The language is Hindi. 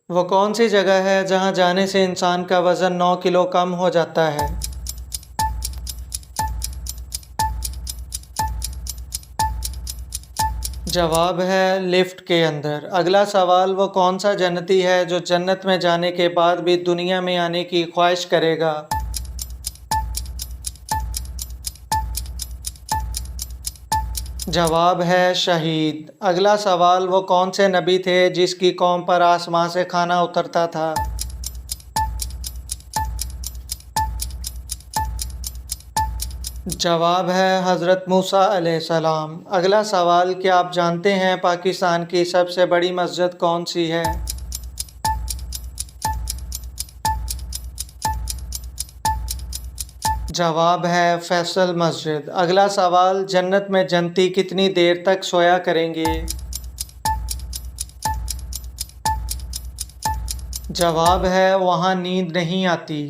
वो कौन सी जगह है जहाँ जाने से इंसान का वज़न 9 किलो कम हो जाता है? जवाब है लिफ्ट के अंदर। अगला सवाल, वो कौन सा जन्नती है जो जन्नत में जाने के बाद भी दुनिया में आने की ख्वाहिश करेगा? जवाब है शहीद। अगला सवाल, वो कौन से नबी थे जिसकी कौम पर आसमां से खाना उतरता था? जवाब है हज़रत मूसा अलैहिस्सलाम। अगला सवाल, क्या आप जानते हैं पाकिस्तान की सबसे बड़ी मस्जिद कौन सी है? जवाब है फैसल मस्जिद। अगला सवाल, जन्नत में जन्नती कितनी देर तक सोया करेंगे? जवाब है वहाँ नींद नहीं आती।